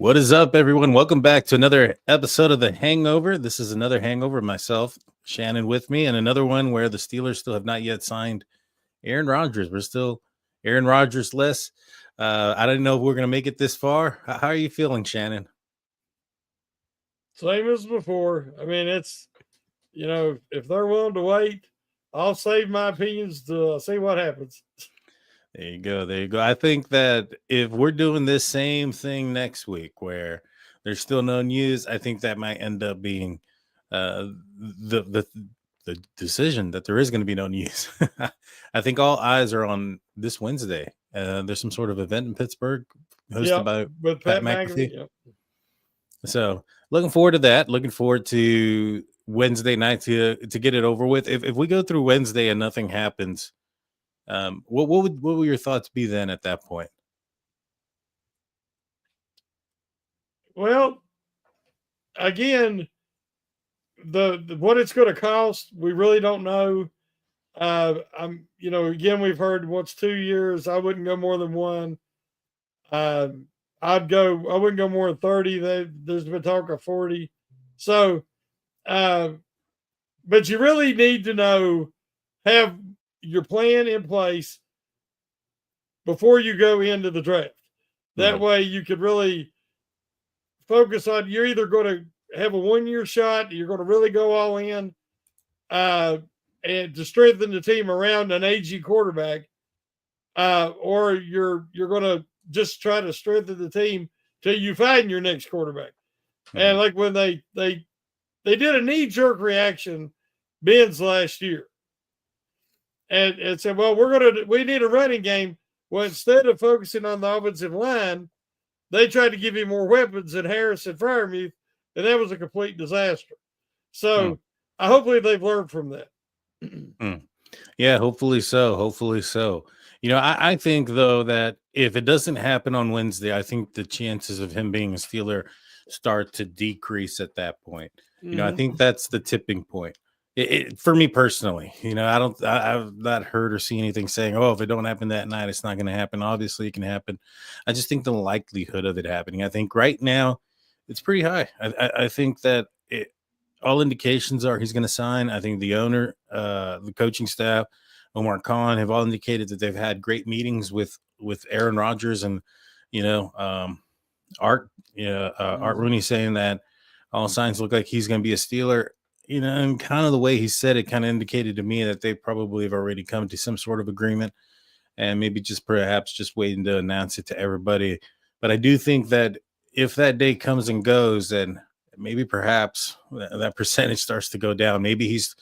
What is up, everyone? Welcome back to another episode of the Hangover. This is another Hangover. Myself, Shannon, with me, and another one where the Steelers still have not yet signed Aaron Rodgers. We're still Aaron Rodgers less. I didn't know if we are going to make it this far. How are you feeling, Shannon? Same as before. I mean, if they're willing to wait, I'll save my opinions to see what happens. There you go. There you go. I think that if we're doing this same thing next week where there's still no news, I think that might end up being the decision that there is going to be no news. I think all eyes are on this Wednesday. There's some sort of event in Pittsburgh hosted by with Pat McAfee. Yep. So looking forward to that. Looking forward to Wednesday night to get it over with. If we go through Wednesday and nothing happens, what would your thoughts be then at that point? Well, again, the what it's going to cost, we really don't know. Again, we've heard what's 2 years. I wouldn't go more than one. I wouldn't go more than 30. There's been talk of 40. So, but you really need to have your plan in place before you go into the draft. That way you could really focus on, you're either going to have a 1 year shot, you're going to really go all in, and to strengthen the team around an aging quarterback, or you're going to just try to strengthen the team till you find your next quarterback. And like when they did a knee jerk reaction, Ben's last year, and said, well, we need a running game. Well, instead of focusing on the offensive line, they tried to give him more weapons than Harris and Freiermuth, and that was a complete disaster. So hopefully they've learned from that. Yeah, hopefully so. Hopefully so. I think, though, that if it doesn't happen on Wednesday, I think the chances of him being a Steeler start to decrease at that point. I think that's the tipping point. For me personally, I've not heard or seen anything saying, oh, if it don't happen that night, it's not going to happen. Obviously, it can happen. I just think the likelihood of it happening, I think right now, it's pretty high. I think that all indications are he's going to sign. I think the owner, the coaching staff, Omar Khan have all indicated that they've had great meetings with Aaron Rodgers and, Art Rooney saying that all signs look like he's going to be a Steeler. And kind of the way he said it kind of indicated to me that they probably have already come to some sort of agreement and maybe perhaps just waiting to announce it to everybody. But I do think that if that day comes and goes, then maybe perhaps that percentage starts to go down. Maybe he's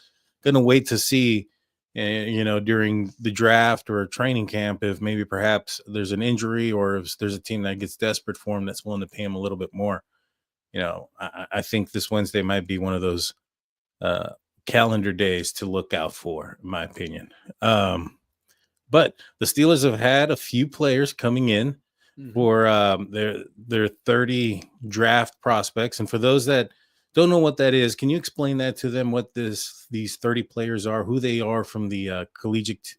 going to wait to see, during the draft or training camp, if maybe perhaps there's an injury or if there's a team that gets desperate for him that's willing to pay him a little bit more. I think this Wednesday might be one of those calendar days to look out for, in my opinion. But the Steelers have had a few players coming in for their 30 draft prospects. And for those that don't know what that is, can you explain that to them, what these 30 players are, who they are from the collegiate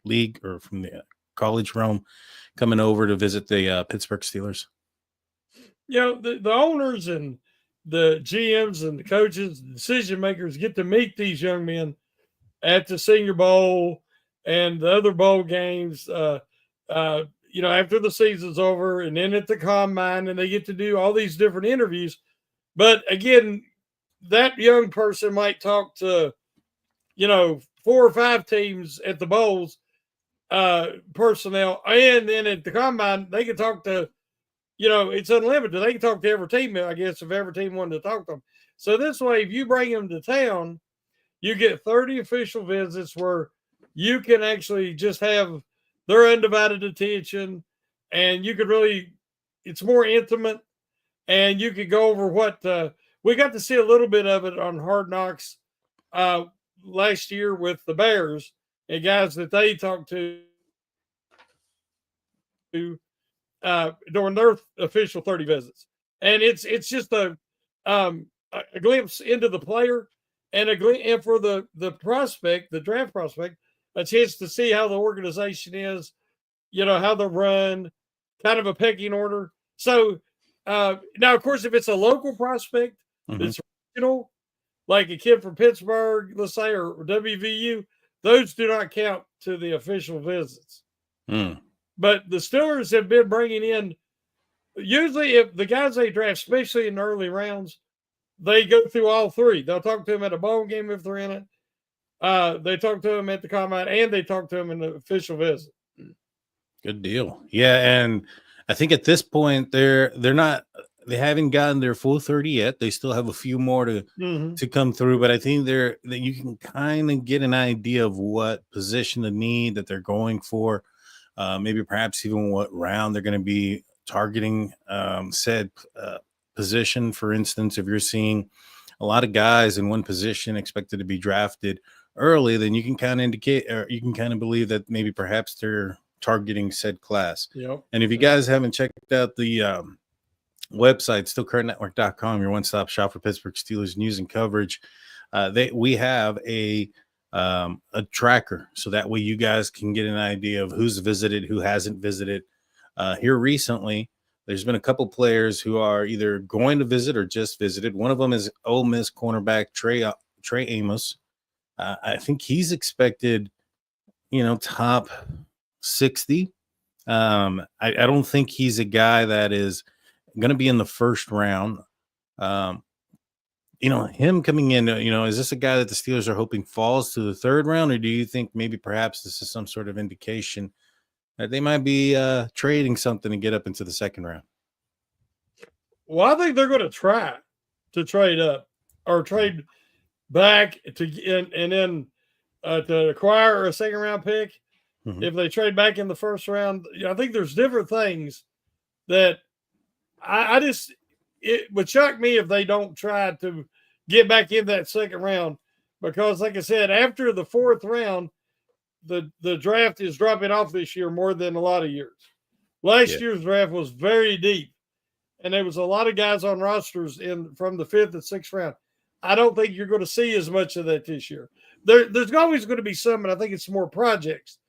league or from the college realm coming over to visit the Pittsburgh Steelers? The owners and the GMs and the coaches, the decision makers get to meet these young men at the Senior Bowl and the other bowl games, after the season's over, and then at the combine, and they get to do all these different interviews. But again, that young person might talk to, 4 or 5 teams at the bowls, personnel, and then at the combine, they can talk to, it's unlimited. They can talk to every team, I guess, if every team wanted to talk to them. So this way, if you bring them to town, you get 30 official visits where you can actually just have their undivided attention, and you could really, it's more intimate, and you could go over what we got to see a little bit of it on Hard Knocks last year with the Bears and guys that they talked to during their official 30 visits. And it's just a glimpse into the player and and for the prospect, the draft prospect, a chance to see how the organization is, how they run, kind of a pecking order. So Now, of course, if it's a local prospect, it's regional, like a kid from Pittsburgh, let's say, or WVU, those do not count to the official visits. But the Steelers have been bringing in, usually if the guys they draft, especially in the early rounds, they go through all three. They'll talk to them at a bowl game if they're in it. They talk to them at the combine, and they talk to them in the official visit. Good deal. Yeah, and I think at this point they haven't gotten their full 30 yet. They still have a few more to come through, but I think that you can kind of get an idea of what position of need that they're going for. Maybe perhaps even what round they're going to be targeting said position. For instance, if you're seeing a lot of guys in one position expected to be drafted early, then you can kind of indicate, or you can kind of believe that maybe perhaps they're targeting said class. Yep. And if you guys haven't checked out the website, stillcurrentnetwork.com, your one-stop shop for Pittsburgh Steelers news and coverage, we have a tracker, so that way you guys can get an idea of who's visited, who hasn't visited. Here recently, there's been a couple players who are either going to visit or just visited. One of them is Ole Miss cornerback Trey Amos. I think he's expected, top 60. I don't think he's a guy that is going to be in the first round. Him coming in, is this a guy that the Steelers are hoping falls to the third round, or do you think maybe perhaps this is some sort of indication that they might be trading something to get up into the second round? Well, I think they're going to try to trade up or trade back and then to acquire a second round pick. If they trade back in the first round, I think there's different things that it would shock me if they don't try to get back in that second round, because like I said, after the fourth round, the draft is dropping off this year more than a lot of years. Last year's draft was very deep, and there was a lot of guys on rosters from the fifth and sixth round. I don't think you're going to see as much of that this year. There's always going to be some, and I think it's more projects.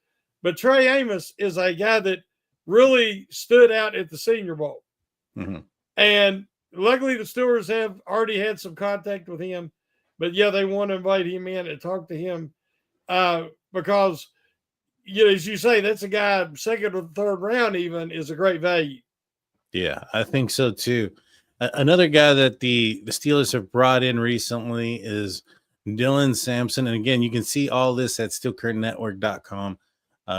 But Trey Amos is a guy that really stood out at the Senior Bowl. And luckily the Steelers have already had some contact with him. But, they want to invite him in and talk to him because, as you say, that's a guy second or third round even is a great value. Yeah, I think so too. Another guy that the Steelers have brought in recently is Dylan Sampson. And again, you can see all this at stillcurrentnetwork.com.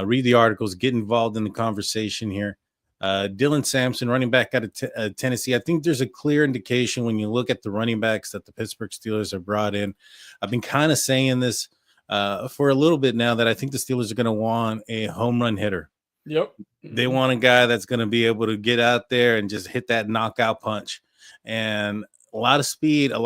Read the articles, get involved in the conversation here. Dylan Sampson, running back out of Tennessee. I think there's a clear indication when you look at the running backs that the Pittsburgh Steelers have brought in. I've been kind of saying this for a little bit now that I think the Steelers are going to want a home run hitter. Yep. They want a guy that's going to be able to get out there and just hit that knockout punch. And a lot of speed. I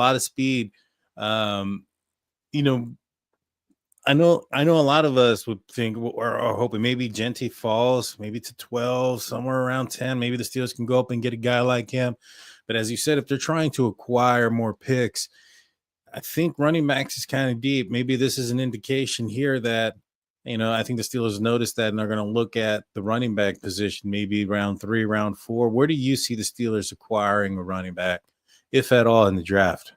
know a lot of us would think or hoping maybe Genty falls maybe to 12, somewhere around 10. Maybe the Steelers can go up and get a guy like him. But as you said, if they're trying to acquire more picks, I think running backs is kind of deep. Maybe this is an indication here that, I think the Steelers noticed that and they're going to look at the running back position, maybe round 3, round 4. Where do you see the Steelers acquiring a running back, if at all, in the draft?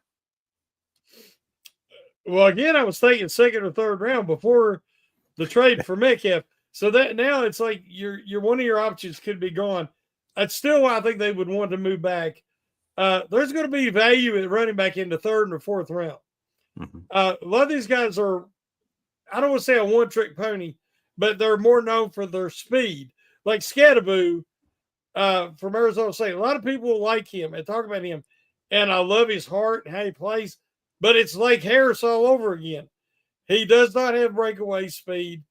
Well, again, I was thinking second or third round before the trade for Metcalf. So that now it's like your one of your options could be gone. That's still why I think they would want to move back. There's going to be value at running back in the third and the fourth round. A lot of these guys are, I don't want to say a one-trick pony, but they're more known for their speed. Like Scatteraboo from Arizona State. A lot of people like him and talk about him. And I love his heart and how he plays. But it's like Harris all over again. He does not have breakaway speed,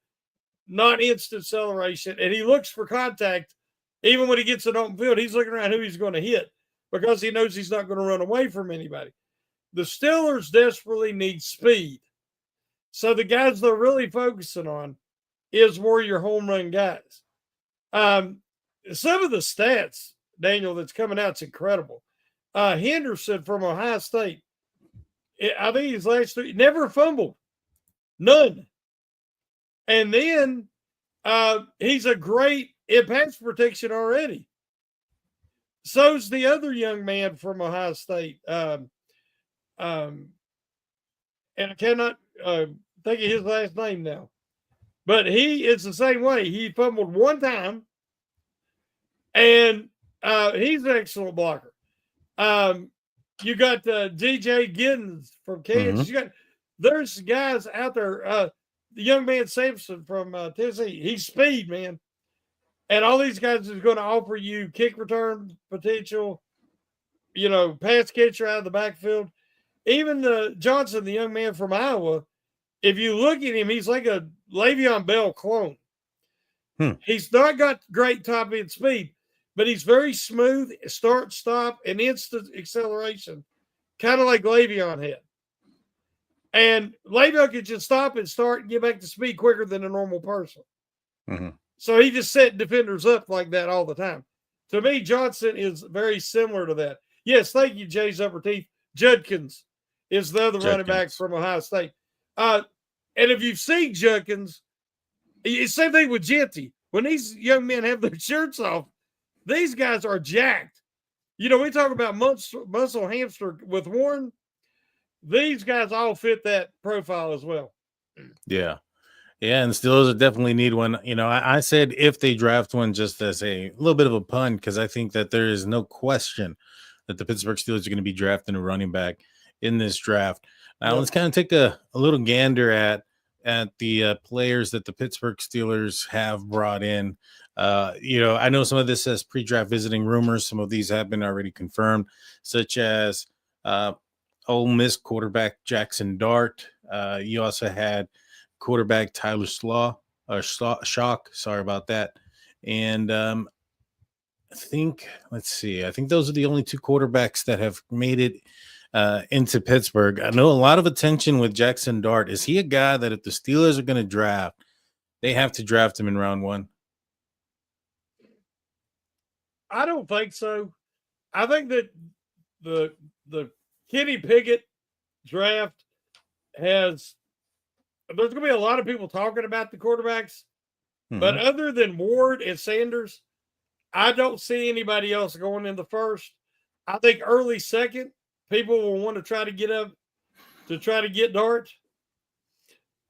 not instant acceleration, and he looks for contact. Even when he gets an open field, he's looking around who he's going to hit because he knows he's not going to run away from anybody. The Steelers desperately need speed. So the guys they're really focusing on is more your home run guys. Some of the stats, Daniel, that's coming out is incredible. Henderson from Ohio State, I think his last 3 never fumbled, none. And then he's a great in pass protection already. So's the other young man from Ohio State. And I cannot think of his last name now. But he is the same way. He fumbled one time, and he's an excellent blocker. You got DJ Giddens from Kansas. Mm-hmm. There's guys out there. The young man Sampson from Tennessee. He's speed, man. And all these guys are going to offer you kick return potential, pass catcher out of the backfield. Even the Johnson, the young man from Iowa, if you look at him, he's like a Le'Veon Bell clone. He's not got great top end speed, but he's very smooth, start, stop, and instant acceleration, kind of like Le'Veon had. And Le'Veon could just stop and start and get back to speed quicker than a normal person. Mm-hmm. So he just set defenders up like that all the time. To me, Johnson is very similar to that. Yes, thank you, Jay's Upper Teeth. Judkins is the other running back from Ohio State. And if you've seen Judkins, it's the same thing with Genty. When these young men have their shirts off, these guys are jacked. We talk about muscle hamster with Warren. These guys all fit that profile as well. Yeah. Yeah, and Steelers definitely need one. I said if they draft one, just as a little bit of a pun, because I think that there is no question that the Pittsburgh Steelers are going to be drafting a running back in this draft. Now, let's kind of take a little gander at the players that the Pittsburgh Steelers have brought in. I know some of this says pre-draft visiting rumors. Some of these have been already confirmed, such as Ole Miss quarterback Jackson Dart. You also had quarterback Tyler Shock. Sorry about that. And I think those are the only two quarterbacks that have made it into Pittsburgh. I know a lot of attention with Jackson Dart. Is he a guy that if the Steelers are going to draft, they have to draft him in round one? I don't think so. I think that the Kenny Pickett draft there's going to be a lot of people talking about the quarterbacks, but other than Ward and Sanders, I don't see anybody else going in the first. I think early second, people will want to try to get up to try to get Dart.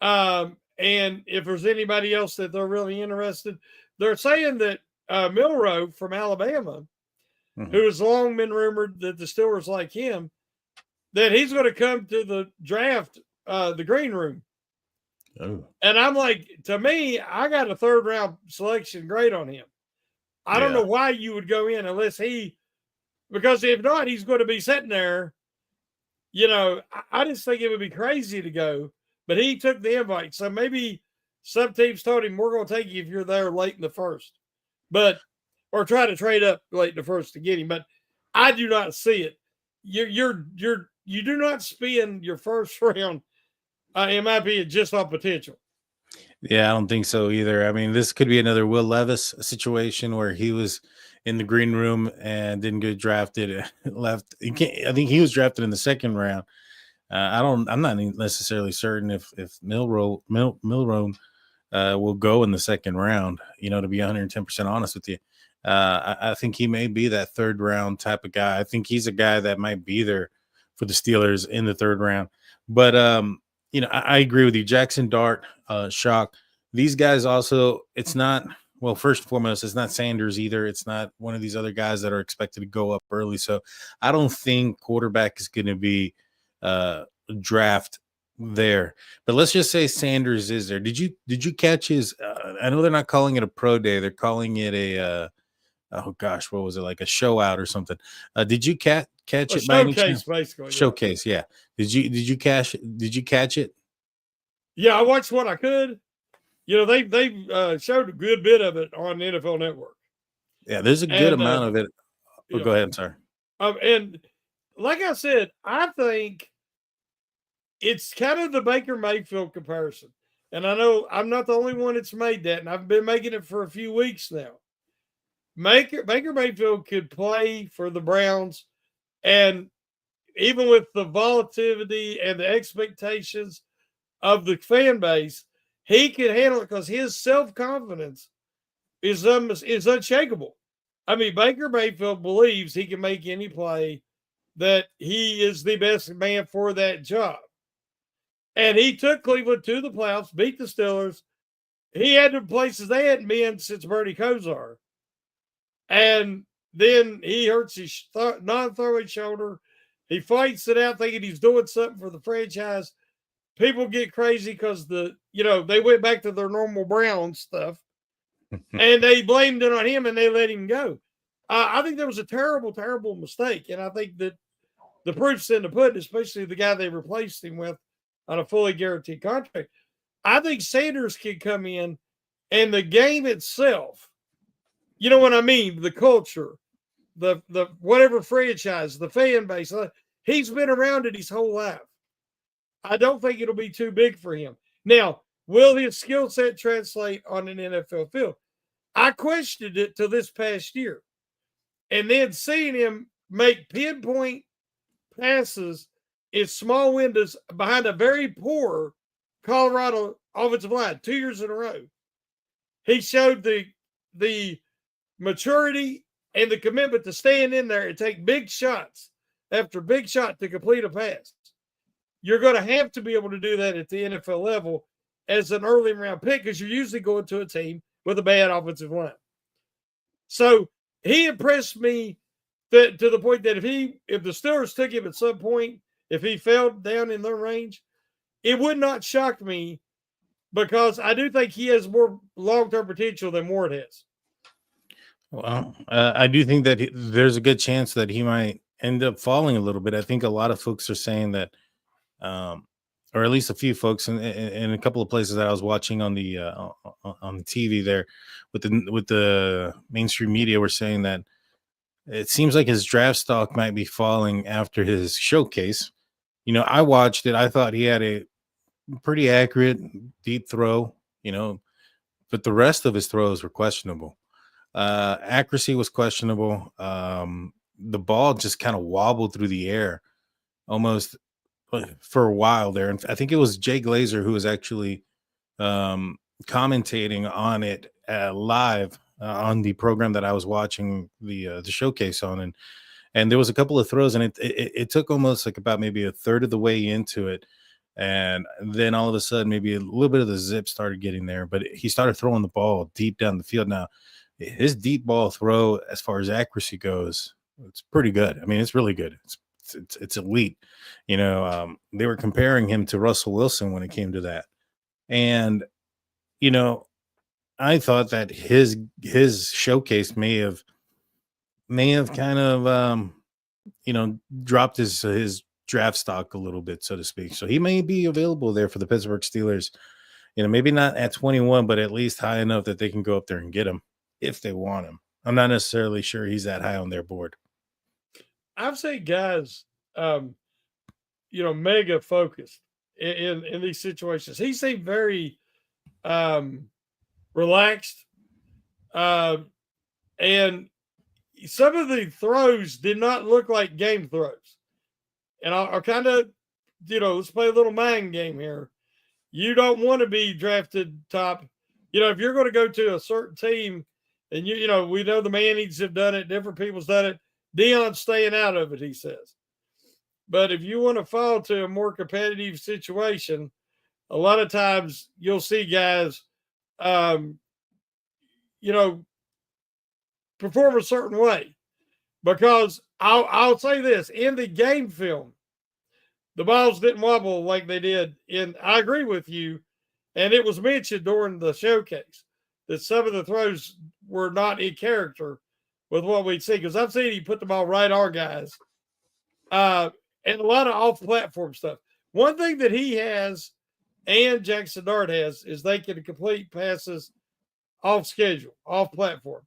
And if there's anybody else that they're really interested, they're saying that Milroe from Alabama, who has long been rumored that the Steelers like him, that he's going to come to the draft, the green room. Oh. And I'm like, to me, I got a third round selection grade on him. I don't know why you would go in unless because if not, he's going to be sitting there. I just think it would be crazy to go, but he took the invite. So maybe some teams told him, we're going to take you if you're there late in the first, or try to trade up late in the first to get him. But I do not see it. You do not spend your first round, in my opinion, just on potential. Yeah, I don't think so either. I mean, this could be another Will Levis situation where he was in the green room and didn't get drafted, left. I think he was drafted in the second round. I'm not necessarily certain if Milroe will go in the second round, to be 110% honest with you. I think he may be that third round type of guy. I think he's a guy that might be there for the Steelers in the third round. But, I agree with you. Jackson Dart, Shock. These guys also, it's not, well, first and foremost, it's not Sanders either. It's not one of these other guys that are expected to go up early. So I don't think quarterback is going to be draft there. But let's just say Sanders is there. Did you catch his? I know they're not calling it a pro day. They're calling it a oh gosh, what was it, like a show out or something? Did you catch it by any chance? Basically. Showcase, yeah. Did you catch it? Yeah, I watched what I could. They showed a good bit of it on NFL Network. Yeah, there's a good amount of it. Oh, go ahead. I'm sorry. And like I said, I think it's kind of the Baker Mayfield comparison. And I know I'm not the only one that's made that, and I've been making it for a few weeks now. Baker Mayfield could play for the Browns, and even with the volatility and the expectations of the fan base, he could handle it because his self-confidence is unshakable. I mean, Baker Mayfield believes he can make any play, that he is the best man for that job. And he took Cleveland to the playoffs, beat the Steelers. He had to places they hadn't been since Bernie Kosar. And then he hurts his non-throwing shoulder. He fights it out thinking he's doing something for the franchise. People get crazy because they went back to their normal Brown stuff. And they blamed it on him and they let him go. I think that was a terrible, terrible mistake. And I think that the proof's in the pudding, especially the guy they replaced him with on a fully guaranteed contract. I think Sanders can come in and the game itself, you know what I mean? The culture, the whatever franchise, the fan base, he's been around it his whole life. I don't think it'll be too big for him. Now, will his skill set translate on an NFL field? I questioned it till this past year. And then seeing him make pinpoint passes in small windows behind a very poor Colorado offensive line 2 years in a row. He showed the maturity and the commitment to stand in there and take big shots after big shot to complete a pass. You're going to have to be able to do that at the NFL level as an early round pick because you're usually going to a team with a bad offensive line. So he impressed me to the point that if the Steelers took him at some point, if he fell down in their range, it would not shock me because I do think he has more long-term potential than Ward has. Well, I do think that there's a good chance that he might end up falling a little bit. I think a lot of folks are saying that, or at least a few folks in a couple of places that I was watching on the TV there with the mainstream media were saying that it seems like his draft stock might be falling after his showcase. I watched it. I thought he had a pretty accurate deep throw, but the rest of his throws were questionable. Accuracy was questionable. The ball just kind of wobbled through the air almost for a while there. And I think it was Jay Glazer who was actually commentating on it live on the program that I was watching the showcase on. And there was a couple of throws, and it took almost like about maybe a third of the way into it. And then all of a sudden, maybe a little bit of the zip started getting there, but he started throwing the ball deep down the field. Now, his deep ball throw, as far as accuracy goes, it's pretty good. I mean, it's really good. It's elite. They were comparing him to Russell Wilson when it came to that. And, I thought that his showcase may have kind of, dropped his draft stock a little bit, so to speak. So he may be available there for the Pittsburgh Steelers, maybe not at 21, but at least high enough that they can go up there and get him if they want him. I'm not necessarily sure he's that high on their board. I've seen guys, mega focused in these situations. He seemed very relaxed. And some of the throws did not look like game throws. And I'll kind of, let's play a little mind game here. You don't want to be drafted top. If you're going to go to a certain team and we know the Mannings have done it, different people's done it. Deion's staying out of it, he says. But if you want to fall to a more competitive situation, a lot of times you'll see guys, perform a certain way. Because I'll say this, in the game film, the balls didn't wobble like they did. I agree with you. And it was mentioned during the showcase that some of the throws were not in character with what we'd see. Because I've seen he put the ball right on guys. And a lot of off-platform stuff. One thing that he has and Jackson Dart has is they can complete passes off schedule, off platform.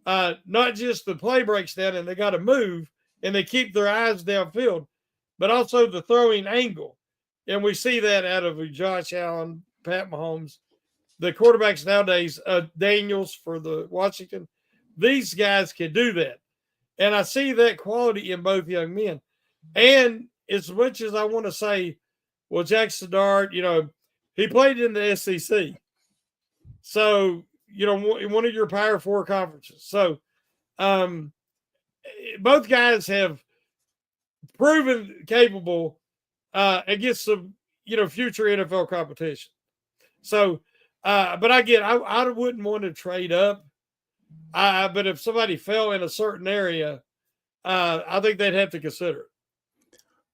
Not just the play breaks down and they got to move and they keep their eyes downfield, but also the throwing angle. And we see that out of Josh Allen, Pat Mahomes, the quarterbacks nowadays, Daniels for the Washington. These guys can do that. And I see that quality in both young men. And as much as I want to say, well, Jackson Dart, he played in the SEC. So, one of your Power 4 conferences. So, Both guys have proven capable against some, future NFL competition. So, but I wouldn't want to trade up. But if somebody fell in a certain area, I think they'd have to consider it.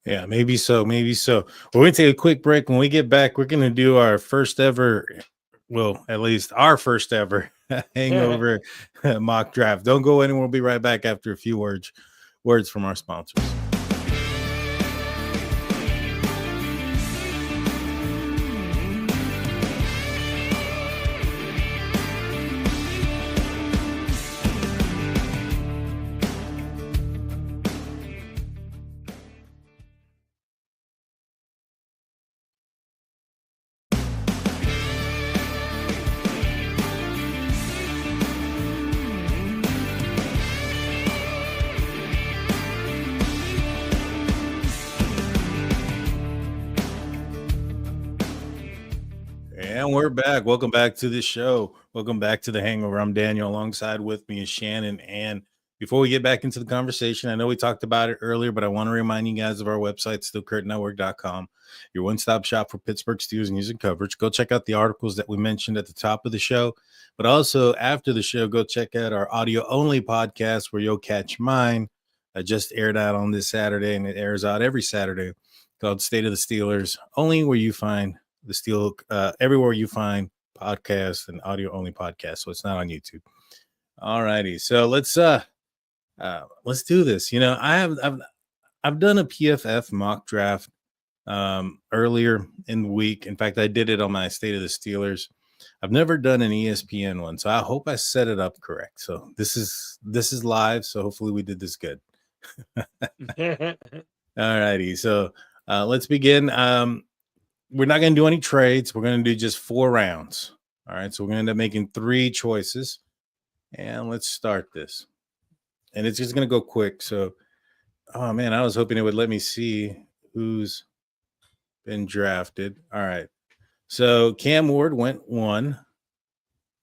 Yeah, maybe so. Maybe so. We're going to take a quick break. When we get back, we're going to do our first ever, well, at least our first ever hangover mock draft. Don't go anywhere. We'll be right back after a few words from our sponsors. And we're back. Welcome back to the show. Welcome back to the Hangover. I'm Daniel. Alongside with me is Shannon. And before we get back into the conversation, I know we talked about it earlier, but I want to remind you guys of our website, stillcurtnetwork.com, your one-stop shop for Pittsburgh Steelers news and coverage. Go check out the articles that we mentioned at the top of the show. But also after the show, go check out our audio-only podcast where you'll catch mine. I just aired out on this Saturday, and it airs out every Saturday, called State of the Steelers, only where you find the Steel, everywhere you find podcasts and audio only podcasts. So it's not on YouTube. All righty. So let's do this. I've done a PFF mock draft earlier in the week. In fact, I did it on my State of the Steelers. I've never done an ESPN one, so I hope I set it up correct. So this is live. So hopefully we did this good. All righty. So let's begin. We're not going to do any trades. We're going to do just 4 rounds. All right. So we're going to end up making 3 choices. And let's start this. And it's just going to go quick. So, oh man, I was hoping it would let me see who's been drafted. All right. So Cam Ward went 1.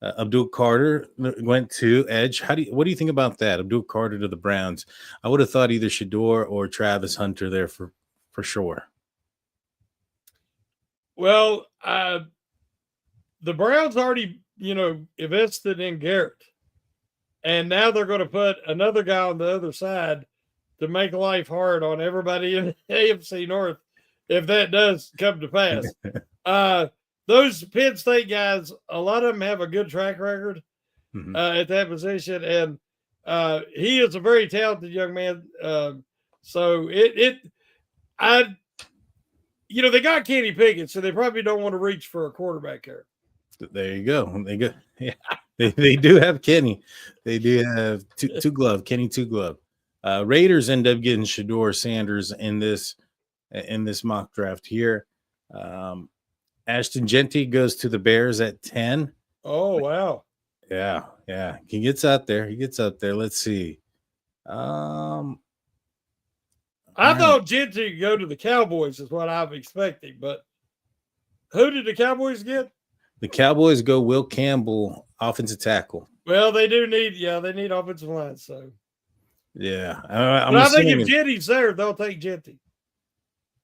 Abdul Carter went 2. Edge. What do you think about that? Abdul Carter to the Browns. I would have thought either Shador or Travis Hunter there for sure. Well, the Browns already, invested in Garrett. And now they're going to put another guy on the other side to make life hard on everybody in the AFC North if that does come to pass. Those Penn State guys, a lot of them have a good track record at that position. And he is a very talented young man. So they got Kenny Pickett, so they probably don't want to reach for a quarterback here. There you go. Yeah, they do have Kenny. They do have two glove, Kenny 2 glove. Raiders end up getting Shador Sanders in this mock draft here. Ashton Genty goes to the Bears at 10. Oh, wow. Yeah. He gets out there. Let's see. I thought Genty could go to the Cowboys is what I'm expecting, but who did the Cowboys get? The Cowboys go Will Campbell, offensive tackle. Well, they need offensive line, so. Yeah. I think if Genty's there, they'll take Genty.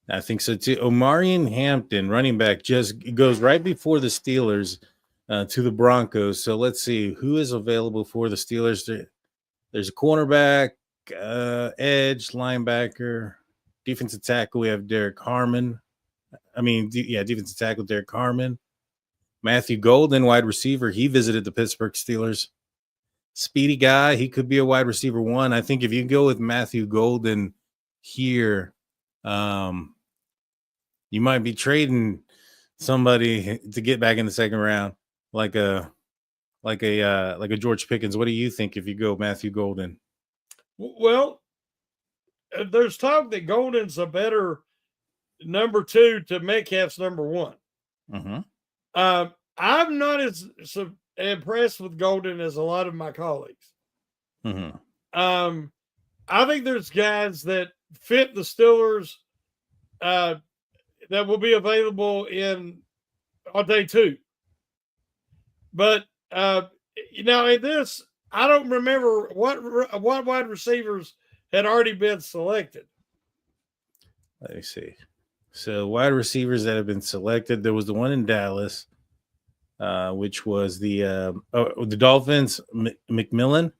I think so too. Omarion Hampton, running back, just goes right before the Steelers to the Broncos. So let's see who is available for the Steelers. There's a cornerback, edge, linebacker, defensive tackle. We have Derek Harmon. Defensive tackle Derek Harmon. Matthew Golden, wide receiver. He visited the Pittsburgh Steelers. Speedy guy. He could be a wide receiver 1. I think if you go with Matthew Golden here, you might be trading somebody to get back in the second round, like a George Pickens. What do you think if you go Matthew Golden? Well, there's talk that Golden's a better number 2 to Metcalf's number 1. Mm-hmm. I'm not as impressed with Golden as a lot of my colleagues. Mm-hmm. I think there's guys that fit the Steelers that will be available on day 2. But in this, I don't remember what wide receivers had already been selected. Let me see. So wide receivers that have been selected. There was the one in Dallas, which was the Dolphins, McMillan.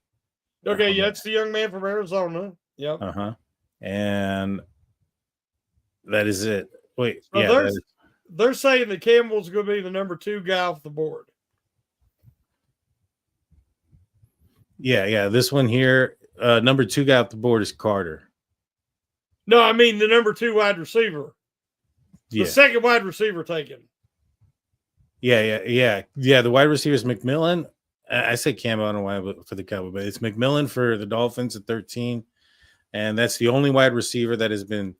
Okay, yeah, it's the young man from Arizona. Yep. And that is it. Wait, so yeah. They're saying that Campbell's going to be the number 2 guy off the board. Yeah. This one here, number 2 guy off the board is Carter. No, I mean the number 2 wide receiver. The second wide receiver taken. Yeah. The wide receiver is McMillan. I say Campbell, I don't know why for the Cowboys, but it's McMillan for the Dolphins at 13. And that's the only wide receiver that has been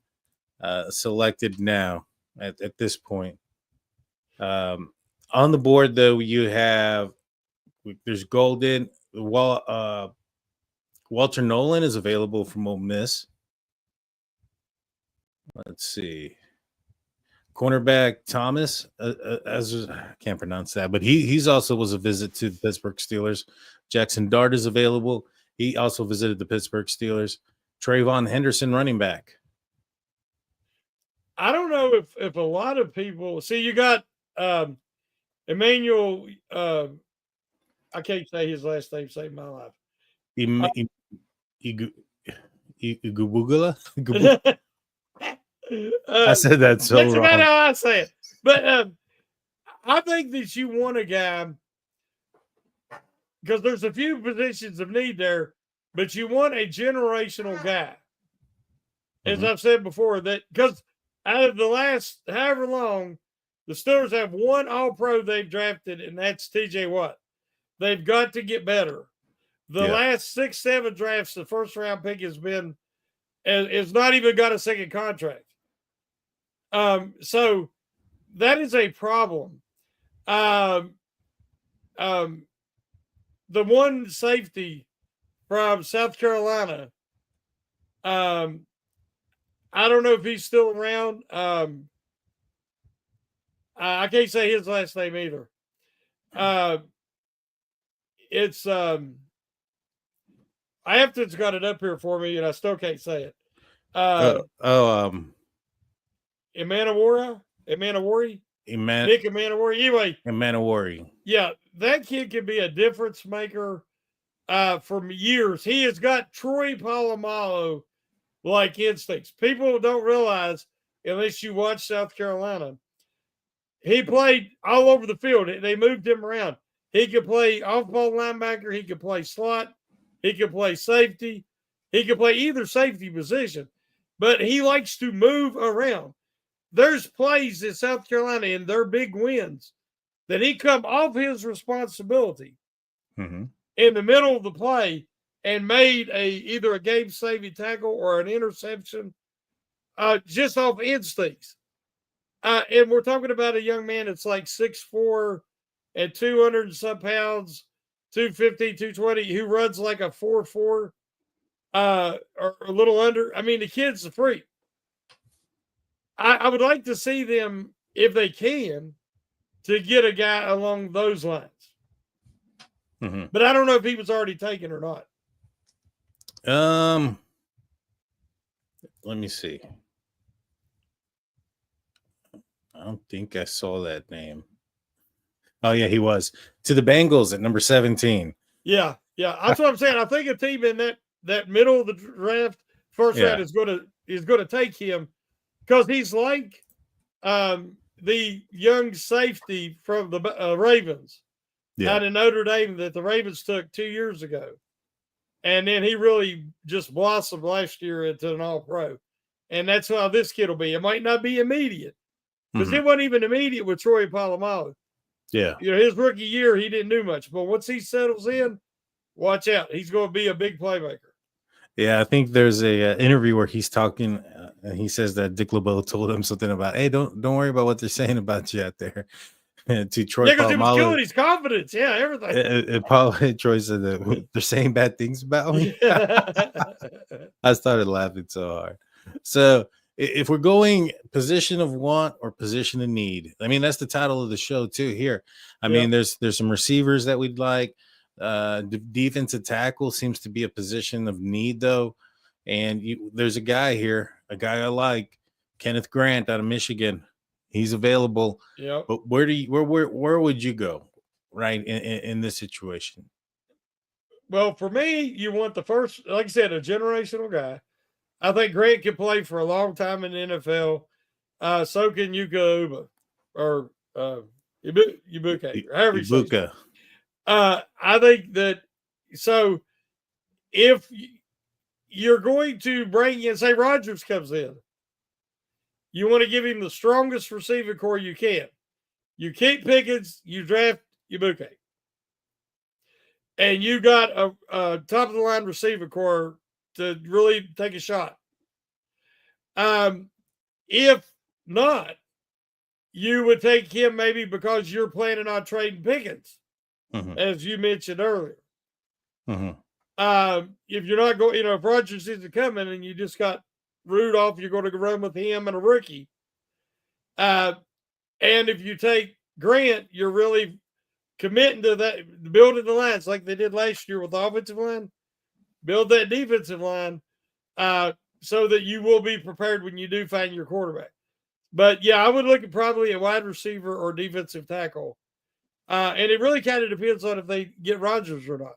selected now at this point. On the board, though, there's Golden. Walter Nolan is available from Ole Miss. Let's see. Cornerback Thomas, I can't pronounce that, but he's also was a visit to the Pittsburgh Steelers. Jackson Dart is available. He also visited the Pittsburgh Steelers. Trayvon Henderson, running back. I don't know if a lot of people see. You got Emmanuel. I can't say his last name. Saved my life. Igubugula. I said that so that's wrong. That's about how I say it. But I think that you want a guy because there's a few positions of need there, but you want a generational guy. As I've said before, that because out of the last however long, the Steelers have one All-Pro they've drafted, and that's T.J. Watt. They've got to get better. The last 6-7 drafts, the first round pick has not even got a second contract. So that is a problem. The one safety from South Carolina, I don't know if he's still around. I can't say his last name either. Afton's got it up here for me, and I still can't say it. Emanawari? Nick Emanawari. Anyway. Emanawari. Yeah, that kid can be a difference maker for years. He has got Troy Polamalu like instincts. People don't realize, unless you watch South Carolina, he played all over the field. They moved him around. He could play off-ball linebacker. He could play slot. He could play safety. He could play either safety position. But he likes to move around. There's plays in South Carolina in their big wins that he come off his responsibility in the middle of the play and made either a game-saving tackle or an interception just off instincts. And we're talking about a young man that's like 6'4" and 200 and some pounds, 250, 220, who runs like a 4.4 or a little under. I mean, the kid's a freak. I would like to see them, if they can, to get a guy along those lines. But I don't know if he was already taken or not. Let me see. I don't think I saw that name. Oh, yeah, he was. To the Bengals at number 17. Yeah. That's what I'm saying. I think a team in that middle of the draft, first round, is going to take him because he's like the young safety from the Ravens out of Notre Dame that the Ravens took 2 years ago. And then he really just blossomed last year into an All-Pro. And that's how this kid will be. It might not be immediate because it wasn't even immediate with Troy Polamalu. Yeah. His rookie year, he didn't do much. But once he settles in, watch out. He's going to be a big playmaker. Yeah, I think there's a interview where he's talking and he says that Dick LeBeau told him something about, hey, don't worry about what they're saying about you out there. To Troy because it was killing his confidence. Yeah, everything. Troy said that they're saying bad things about me. I started laughing so hard. So if we're going position of want or position of need, I mean, that's the title of the show too here. I mean, there's some receivers that we'd like. Defensive tackle seems to be a position of need, though. And there's a guy here, a guy I like, Kenneth Grant out of Michigan. He's available. Yeah. But where would you go, right, in this situation? Well, for me, you want the first, like I said, a generational guy. I think Grant can play for a long time in the NFL. So can Yuka or Ibuka, or however you say it. I think that, so if you're going to bring in, say Rodgers comes in, you want to give him the strongest receiver core you can. You keep Pickens, you draft Ibuka. And you got a top of the line receiver core to really take a shot. If not, you would take him maybe because you're planning on trading Pickens, as you mentioned earlier. If you're not going, if Rodgers isn't coming and you just got Rudolph, you're going to run with him and a rookie. And if you take Grant, you're really committing to that, building the lines like they did last year with the offensive line. Build that defensive line so that you will be prepared when you do find your quarterback. But yeah, I would look at probably a wide receiver or defensive tackle. And it really kind of depends on if they get Rodgers or not.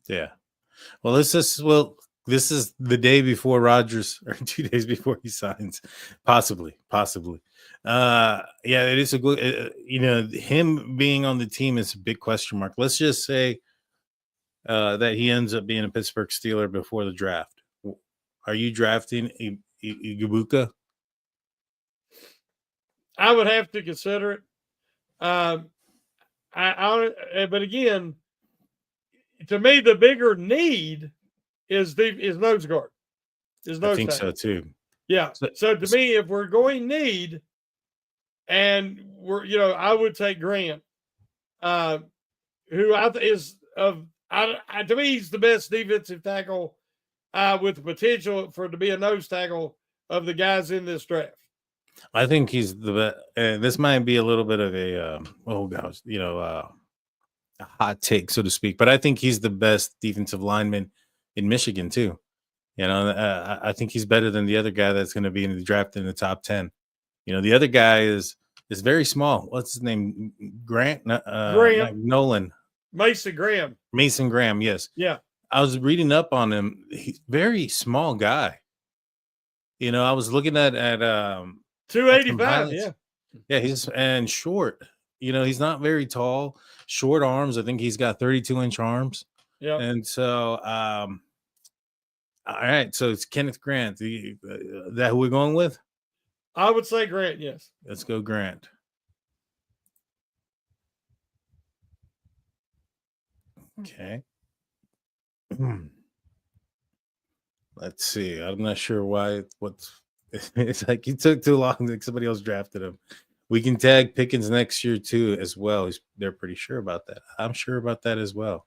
Yeah. Well, this is the day before Rodgers, or 2 days before he signs, possibly. Yeah, it is a good. Him being on the team is a big question mark. Let's just say that he ends up being a Pittsburgh Steeler before the draft. Are you drafting Ibuka? I would have to consider it. But again, to me, the bigger need is nose guard. I think so too. Yeah. So to me, if we're going need, and I would take Grant, who I think is to me, he's the best defensive tackle with the potential to be a nose tackle of the guys in this draft. I think he's the best. And this might be a little bit of a a hot take, so to speak, but I think he's the best defensive lineman in Michigan too. I think he's better than the other guy that's going to be in the draft in the top 10. The other guy is very small. What's his name? Grant? Nolan. Mason Graham. Mason Graham, yes. Yeah. I was reading up on him. He's very small guy. I was looking at 285, yeah. Yeah, he's and short. He's not very tall. Short arms. I think he's got 32-inch arms. Yeah. And so, all right. So it's Kenneth Grant. That who we're going with? I would say Grant, yes. Let's go Grant. Okay. Let's see. I'm not sure why. It's like he took too long. Like somebody else drafted him. We can tag Pickens next year too, as well. They're pretty sure about that. I'm sure about that as well.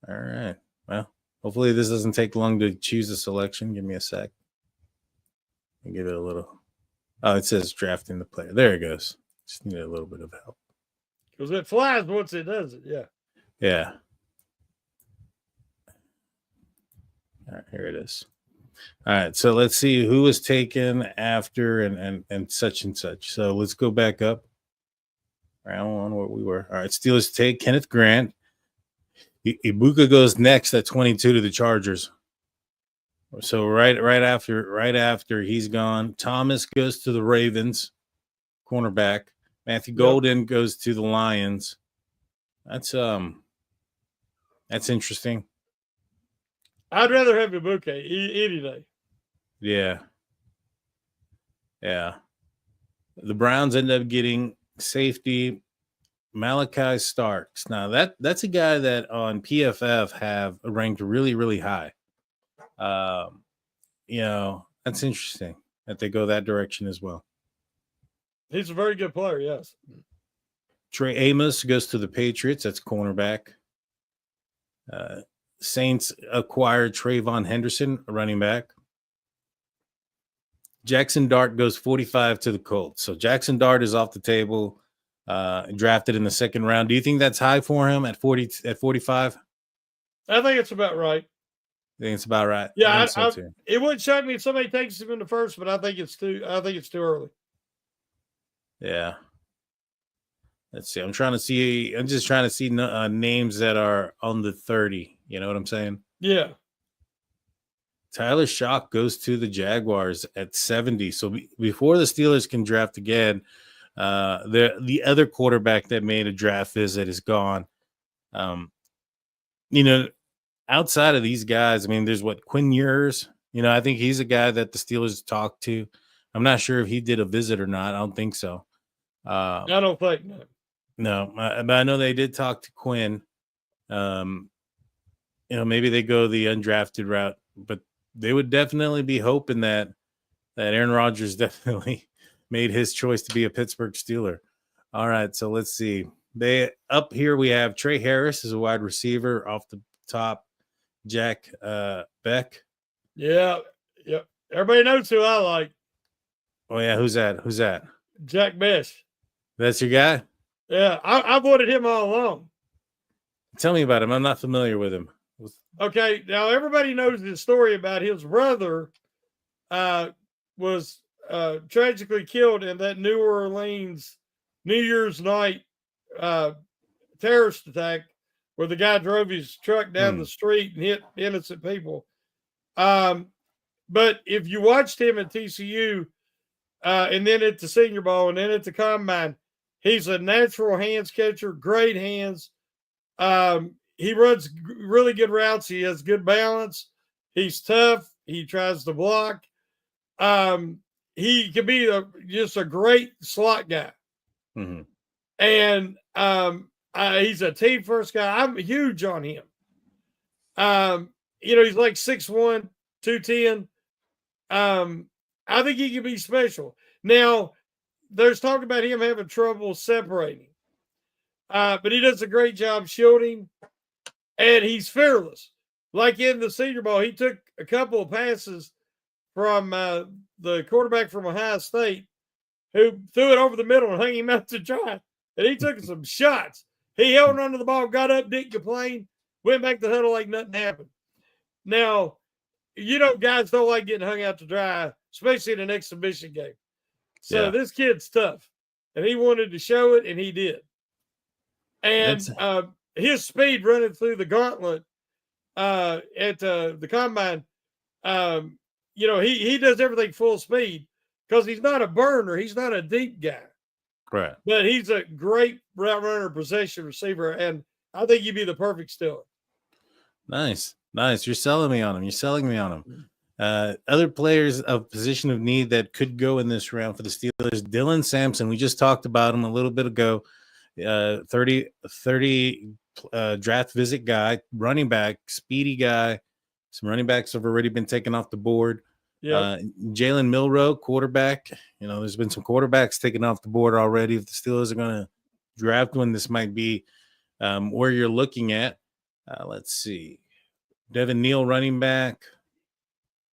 All right. Well, hopefully this doesn't take long to choose a selection. Give me a sec. And give it a little. Oh, it says drafting the player. There it goes. Just need a little bit of help. Because it flies once it does it. Yeah. Yeah. All right, here it is. All right, so let's see who was taken after and such and such. So let's go back up. Round one where we were. All right, Steelers take Kenneth Grant. Ibuka goes next at 22 to the Chargers. So right after he's gone, Thomas goes to the Ravens, cornerback. Matthew Golden goes to the Lions. That's interesting. I'd rather have Ibuka any day. Yeah. The Browns end up getting safety Malachi Starks. Now that's a guy that on PFF have ranked really, really high. That's interesting that they go that direction as well. He's a very good player, yes. Trey Amos goes to the Patriots. That's cornerback. Saints acquired Trayvon Henderson, a running back. Jackson Dart goes 45 to the Colts. So Jackson Dart is off the table. drafted in the second round. Do you think that's high for him at 45? I think it's about right. I think it's about right. Yeah, I think so too. it wouldn't shock me if somebody takes him in the first, but I think it's too early. Yeah. Let's see. I'm just trying to see names that are on the 30. You know what I'm saying? Yeah. Tyler Shock goes to the Jaguars at 70. So before the Steelers can draft again, the other quarterback that made a draft visit is gone. Outside of these guys, I mean, there's Quinn Ewers. I think he's a guy that the Steelers talked to. I'm not sure if he did a visit or not. I don't think so. I don't think no. No, but I know they did talk to Quinn. Maybe they go the undrafted route, but they would definitely be hoping that Aaron Rodgers definitely made his choice to be a Pittsburgh Steeler. All right, so let's see. Up here we have Trey Harris as a wide receiver off the top. Jack Beck. Yeah. Everybody knows who I like. Oh yeah, who's that? Jack Bech. That's your guy? Yeah, I've wanted him all along. Tell me about him. I'm not familiar with him. Okay, now everybody knows the story about his brother was tragically killed in that New Orleans New Year's night terrorist attack where the guy drove his truck down the street and hit innocent people. But if you watched him at TCU and then at the Senior Bowl and then at the Combine, he's a natural hands catcher, great hands. He runs really good routes. He has good balance. He's tough. He tries to block. He can be just a great slot guy. Mm-hmm. And he's a team first guy. I'm huge on him. He's like 6'1", 210. I think he can be special. Now, there's talk about him having trouble separating. But he does a great job shielding. And he's fearless. Like in the Senior Bowl, he took a couple of passes from the quarterback from Ohio State who threw it over the middle and hung him out to dry. And he took some shots. He held onto the ball, got up, didn't complain, went back to the huddle like nothing happened. Now, guys don't like getting hung out to dry, especially in an exhibition game. So this kid's tough. And he wanted to show it, and he did. And his speed running through the gauntlet at the Combine, he does everything full speed because he's not a burner. He's not a deep guy. Right. But he's a great route runner, possession receiver, and I think he'd be the perfect Steeler. Nice. You're selling me on him. Other players of position of need that could go in this round for the Steelers, Dylan Sampson. We just talked about him a little bit ago. 30 draft visit guy, running back, speedy guy. Some running backs have already been taken off the board. Jalen Milroe, quarterback. There's been some quarterbacks taken off the board already. If the Steelers are going to draft one, this might be where you're looking at. Let's see. Devin Neal, running back.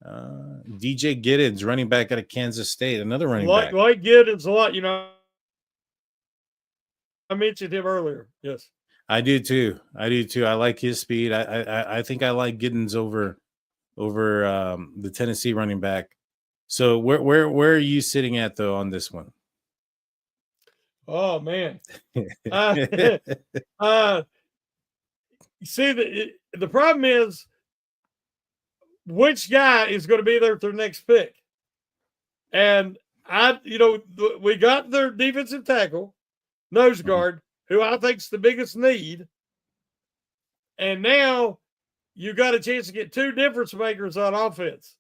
DJ Giddens, running back out of Kansas State, another running back. Like Giddens a lot, I mentioned him earlier. Yes. I do too. I like his speed. I think I like Giddens over the Tennessee running back. So where are you sitting at though on this one? Oh man. See, the problem is which guy is going to be there at their next pick. And we got their defensive tackle, nose guard, who I think is the biggest need. And now you got a chance to get two difference makers on offense.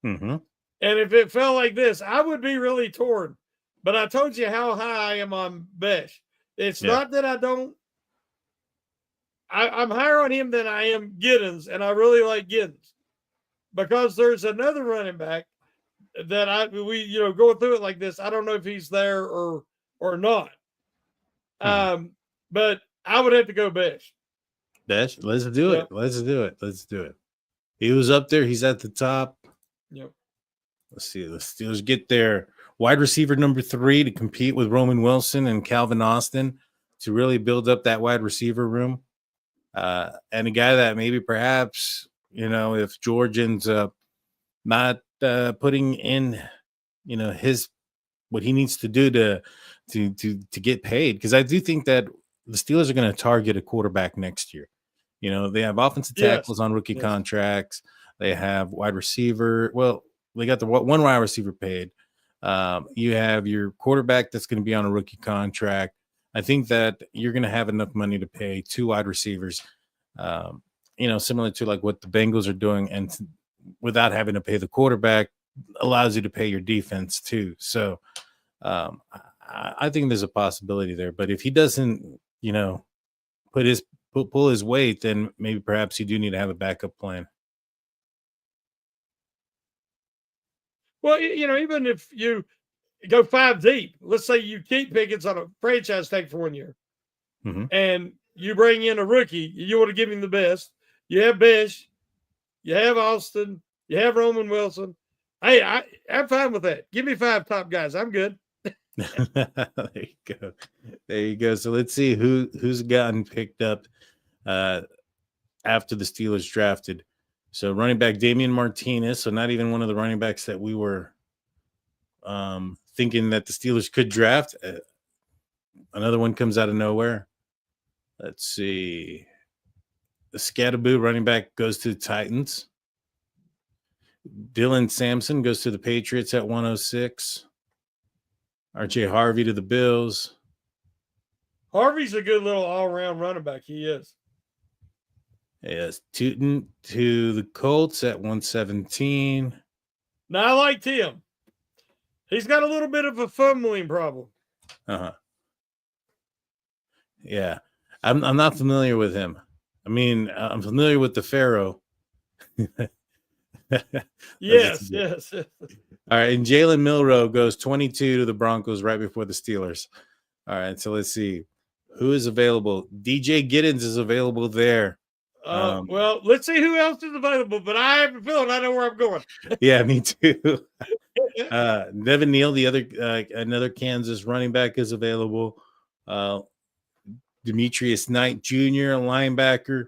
Mm-hmm. And if it felt like this, I would be really torn. But I told you how high I am on Bech. It's not that I don't. I'm higher on him than I am Giddens, and I really like Giddens because there's another running back that we going through it like this. I don't know if he's there or not. But I would have to go Bech. Let's do it. Let's do it. He was up there. He's at the top. Yep. Let's see. The Steelers get their wide receiver number 3 to compete with Roman Wilson and Calvin Austin to really build up that wide receiver room. And a guy that maybe perhaps, if George ends up not putting in, his what he needs to do to get paid, because I do think that the Steelers are going to target a quarterback next year. They have offensive tackles on rookie contracts. They have wide receiver. Well, they got the one wide receiver paid. You have your quarterback that's going to be on a rookie contract. I think that you're going to have enough money to pay 2 wide receivers, similar to like what the Bengals are doing, and without having to pay the quarterback allows you to pay your defense too. So I think there's a possibility there. But if he doesn't, pull his weight, then maybe perhaps you do need to have a backup plan. Well, even if you go 5 deep, let's say you keep Pickens on a franchise tag for 1 year, and you bring in a rookie, you want to give him the best. You have Bish, you have Austin, you have Roman Wilson. Hey, I'm fine with that. Give me 5 top guys. I'm good. There you go. There you go. So let's see who's gotten picked up after the Steelers drafted. So running back Damian Martinez. So not even one of the running backs that we were thinking that the Steelers could draft. Another one comes out of nowhere. Let's see. The Scatterboo running back goes to the Titans. Dylan Sampson goes to the Patriots at 106. RJ Harvey to the Bills. Harvey's a good little all-around running back. He is. Yes, Tootin to the Colts at 117. Now, I liked him. He's got a little bit of a fumbling problem. Yeah. I'm not familiar with him. I mean, I'm familiar with the Pharaoh. Yes. All right, and Jalen Milroe goes 22 to the Broncos right before the Steelers. All right, so let's see. Who is available? DJ Giddens is available there. Well, let's see who else is available, but I have a feeling I know where I'm going. Yeah, me too. Devin Neal, the other another Kansas running back, is available. Demetrius Knight Jr., linebacker.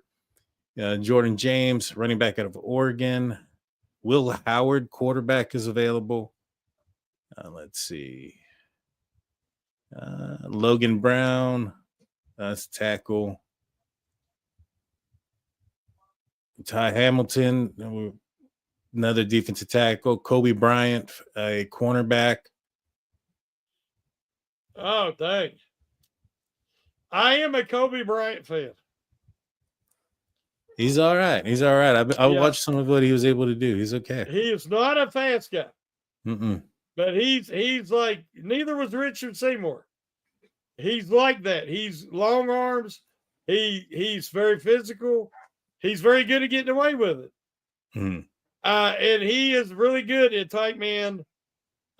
Jordan James, running back out of Oregon. Will Howard, quarterback, is available. Let's see. Logan Brown, that's tackle. Ty Hamilton, another defensive tackle. Kobe Bryant, a cornerback. Oh, dang. I am a Kobe Bryant fan. He's all right. I watched some of what he was able to do. He's okay. He is not a fast guy. Mm-mm. But he's like, neither was Richard Seymour. He's like that. He's long arms. He's very physical. He's very good at getting away with it. Mm-hmm. And he is really good at tight man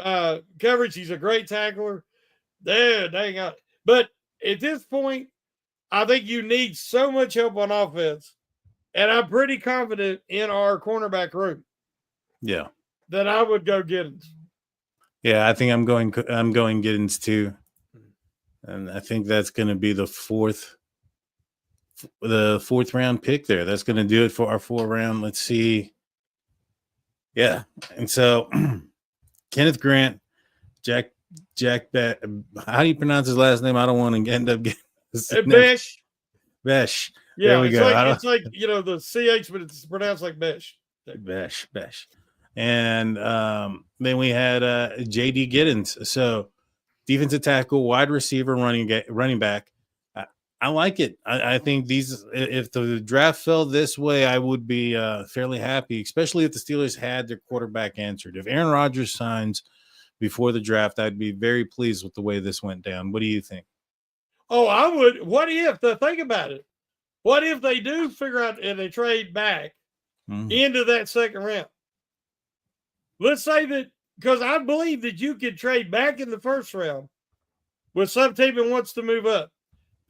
coverage. He's a great tackler. There, dang on. But at this point, I think you need so much help on offense. And I'm pretty confident in our cornerback room. Yeah. That I would go Giddens. Yeah, I think I'm going Giddens too. And I think that's going to be the fourth round pick there. That's going to do it for our 4th round. Let's see. Yeah. And so Kenneth Grant, Jack how do you pronounce his last name? I don't want to end up getting Besh. Besh. Yeah, there we go. It's like the CH, but it's pronounced like Besh. Besh. And then we had JD Giddens. So defensive tackle, wide receiver, running back. I like it. I think if the draft fell this way, I would be fairly happy, especially if the Steelers had their quarterback answered. If Aaron Rodgers signs before the draft, I'd be very pleased with the way this went down. What do you think? Oh, I would. What if, think about it. What if they do figure out and they trade back into that 2nd round? Let's say that, because I believe that you could trade back in the 1st round with some team that wants to move up,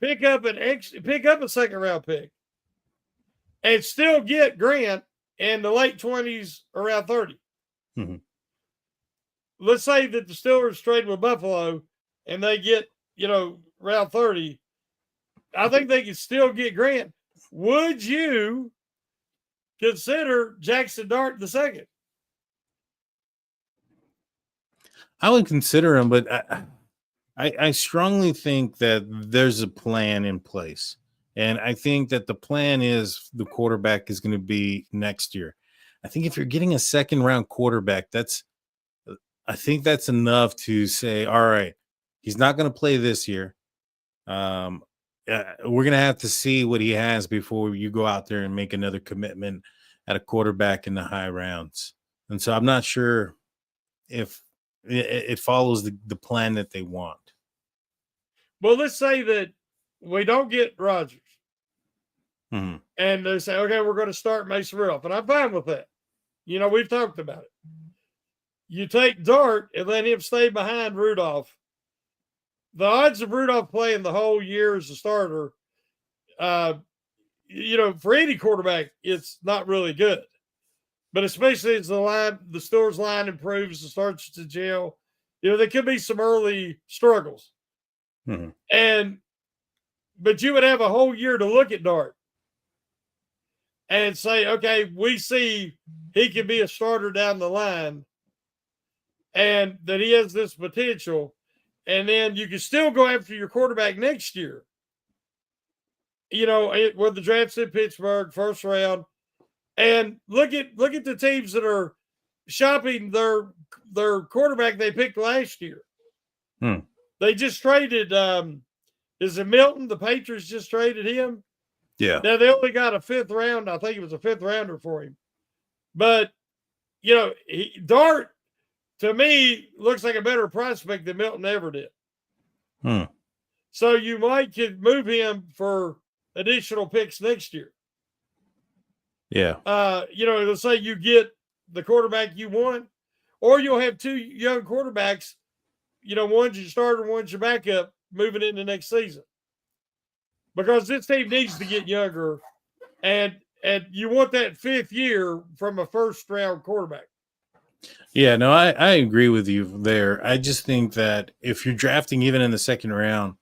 pick up a 2nd round pick, and still get Grant in the late 20s, around 30. Mm-hmm. let's say that the Steelers trade with Buffalo and they get, round 30. I think they can still get Grant. Would you consider Jackson Dart the second? I would consider him, but I strongly think that there's a plan in place. And I think that the plan is the quarterback is going to be next year. I think if you're getting a second round quarterback, I think that's enough to say, all right, he's not going to play this year. We're going to have to see what he has before you go out there and make another commitment at a quarterback in the high rounds. And so I'm not sure if it follows the plan that they want. Well, let's say that we don't get Rodgers. Mm-hmm. And they say, okay, we're going to start Mason Rudolph. And I'm fine with that. We've talked about it. You take Dart and let him stay behind Rudolph. The odds of Rudolph playing the whole year as a starter, for any quarterback, it's not really good. But especially as the Steelers line improves and starts to gel, there could be some early struggles. Mm-hmm. But you would have a whole year to look at Dart and say, okay, we see he can be a starter down the line and that he has this potential. And then you can still go after your quarterback next year. Where the draft's in Pittsburgh, first round. And look at the teams that are shopping their quarterback they picked last year. They just traded is it Milton? The Patriots just traded him. Yeah. Now they only got a fifth round. I think it was a fifth rounder for him. But Dart to me looks like a better prospect than Milton ever did. So you could move him for additional picks next year. Yeah. Let's say you get the quarterback you want, or you'll have two young quarterbacks, one's your starter, one's your backup moving into next season. Because this team needs to get younger, and you want that fifth year from a first round quarterback. Yeah, no, I agree with you there. I just think that if you're drafting even in the second round,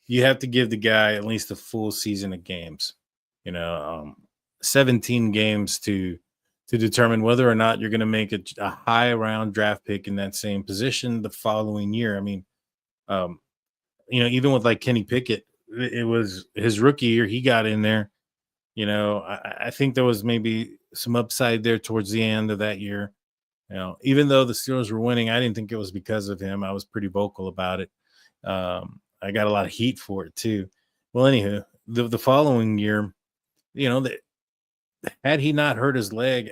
you have to give the guy at least a full season of games. 17 games to determine whether or not you're going to make a high round draft pick in that same position the following year. I mean, even with like Kenny Pickett, it was his rookie year. He got in there. I think there was maybe some upside there towards the end of that year. Even though the Steelers were winning, I didn't think it was because of him. I was pretty vocal about it. I got a lot of heat for it too. Well, anywho, the following year, had he not hurt his leg,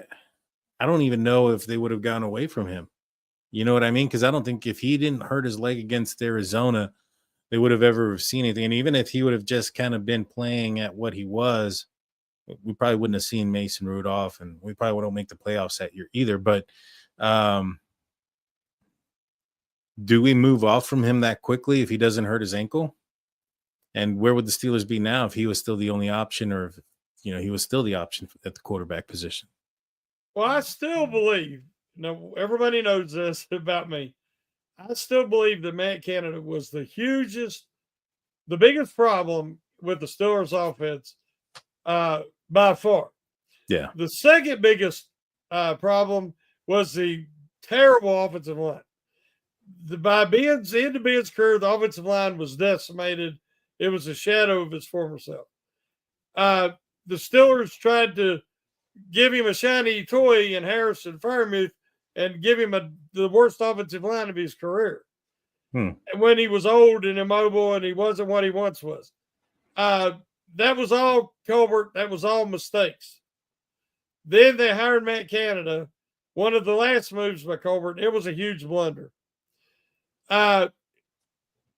I don't even know if they would have gone away from him. You know what I mean? Because I don't think if he didn't hurt his leg against Arizona, they would have ever seen anything. And even if he would have just kind of been playing at what he was, we probably wouldn't have seen Mason Rudolph, and we probably wouldn't make the playoffs that year either. But do we move off from him that quickly if he doesn't hurt his ankle? And where would the Steelers be now if he was still the only option, or if he was still the option at the quarterback position? Well, I still believe, everybody knows this about me. I still believe that Matt Canada was the biggest problem with the Steelers offense by far. Yeah. The second biggest problem was the terrible offensive line. By Ben's end of Ben's career, the offensive line was decimated. It was a shadow of his former self. The Steelers tried to give him a shiny toy in Harrison Freiermuth and give him the worst offensive line of his career. And when he was old and immobile and he wasn't what he once was. That was all Colbert. That was all mistakes. Then they hired Matt Canada. One of the last moves by Colbert. It was a huge blunder.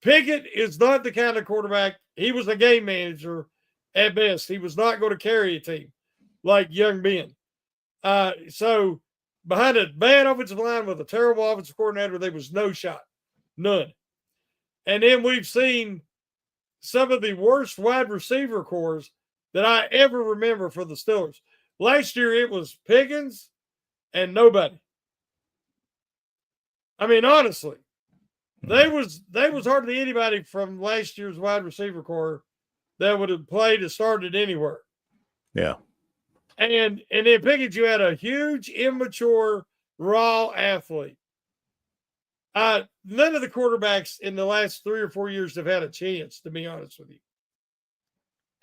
Pickett is not the kind of quarterback. He was a game manager at best. He was not going to carry a team like young Ben. So behind a bad offensive line with a terrible offensive coordinator, there was no shot. None. And then we've seen some of the worst wide receiver cores that I ever remember for the Steelers. Last year, it was Pickens and nobody. I mean, honestly, there was hardly anybody from last year's wide receiver core that would have played or started anywhere. Yeah. And then Pickett, you had a huge, immature, raw athlete. None of the quarterbacks in the last 3 or 4 years have had a chance, to be honest with you.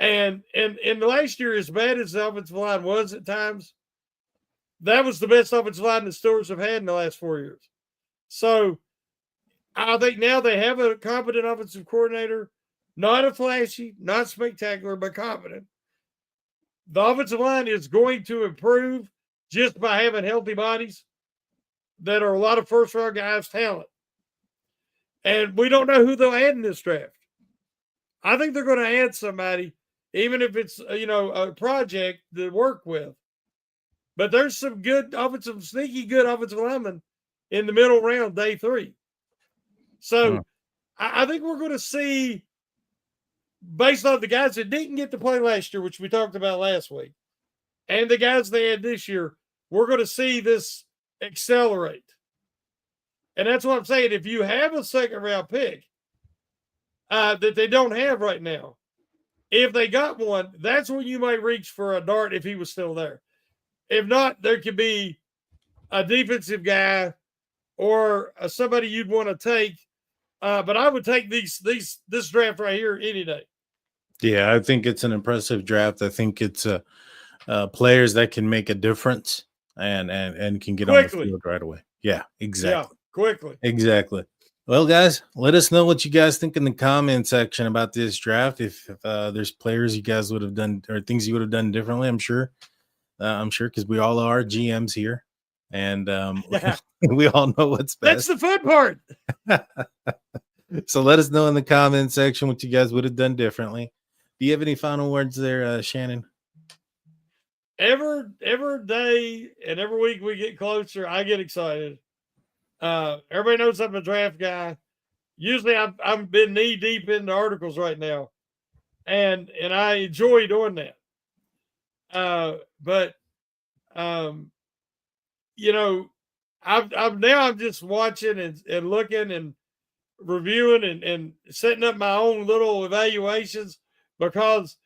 And in the last year, as bad as the offensive line was at times, that was the best offensive line the Steelers have had in the last 4 years. So I think now they have a competent offensive coordinator, not a flashy, not spectacular, but competent. The offensive line is going to improve just by having healthy bodies that are a lot of first round guys' talent. And we don't know who they'll add in this draft. I think they're going to add somebody, even if it's a project to work with. But there's some good offensive, sneaky good offensive linemen in the middle round, day 3. So I think we're going to see, based on the guys that didn't get to play last year, which we talked about last week, and the guys they had this year, we're going to see this accelerate. And that's what I'm saying. If you have a second round pick that they don't have right now, if they got one, that's when you might reach for a dart if he was still there. If not, there could be a defensive guy or somebody you'd want to take. But I would take this draft right here any day. Yeah, I think it's an impressive draft. I think it's players that can make a difference and can get on the field right away. Yeah, exactly. Yeah, quickly. Exactly. Well, guys, let us know what you guys think in the comment section about this draft. If there's players you guys would have done or things you would have done differently, I'm sure because we all are GMs here, and we all know what's best. That's the fun part. So let us know in the comment section what you guys would have done differently. Do you have any final words there, Shannon? Every day and every week we get closer, I get excited. Everybody knows I'm a draft guy. Usually I've been knee deep into articles right now, and I enjoy doing that. But I'm just watching and looking and reviewing and setting up my own little evaluations because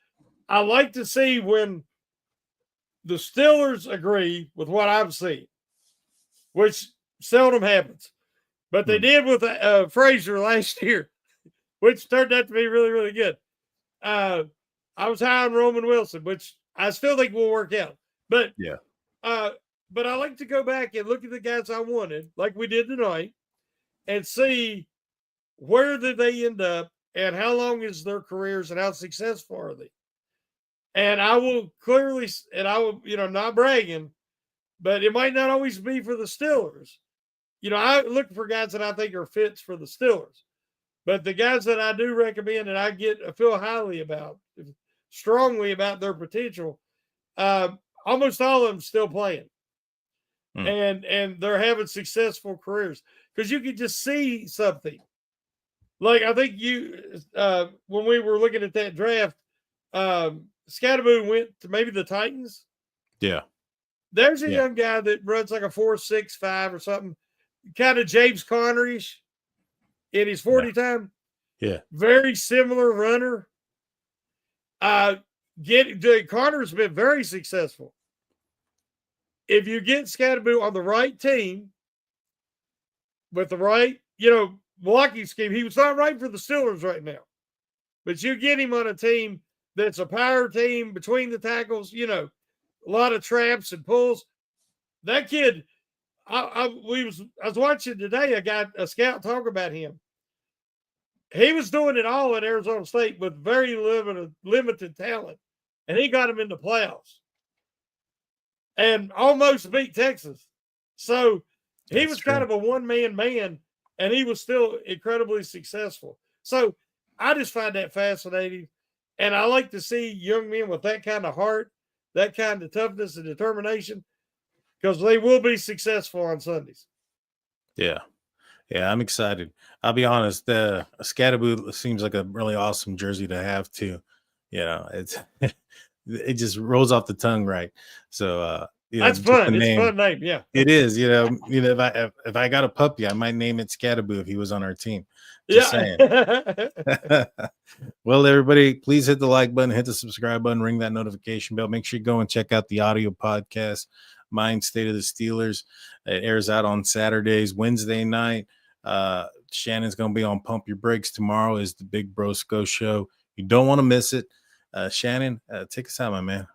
I like to see when the Steelers agree with what I've seen, which seldom happens. But they did with Frazier last year, which turned out to be really, really good. I was high on Roman Wilson, which I still think will work out. But yeah. But I like to go back and look at the guys I wanted, like we did tonight, and see where did they end up and how long is their careers and how successful are they. And I will clearly, and I will, not bragging, but it might not always be for the Steelers. I look for guys that I think are fits for the Steelers. But the guys that I do recommend and I feel highly about, strongly about their potential, almost all of them still playing. And they're having successful careers. Because you can just see something. Like I think when we were looking at that draft, Scatterboot went to maybe the Titans. Yeah. There's a young guy that runs like a 4.65 or something, kind of James Conner-ish in his 40 time. Yeah. Very similar runner. Conner's been very successful. If you get Scatterboot on the right team with the right, blocking scheme, he was not right for the Steelers right now. But you get him on a team that's a power team between the tackles, a lot of traps and pulls. That kid, I was watching today a scout talk about him. He was doing it all at Arizona State with very limited talent, and he got him in the playoffs and almost beat Texas. So he was kind of a one-man man, and he was still incredibly successful. So I just find that fascinating. And I like to see young men with that kind of heart, that kind of toughness and determination, because they will be successful on Sundays. Yeah. Yeah, I'm excited. I'll be honest, the Scatterboot seems like a really awesome jersey to have too. It's it just rolls off the tongue right. So That's just the fun. It's a name. fun name. Yeah. It is, if I got a puppy, I might name it Scatterboo if he was on our team. Just saying. Well, everybody, please hit the like button, hit the subscribe button, ring that notification bell. Make sure you go and check out the audio podcast, Mind State of the Steelers. It airs out on Saturdays, Wednesday night. Shannon's going to be on Pump Your Brakes tomorrow is the Big Brosco show. You don't want to miss it. Shannon, take us out, my man.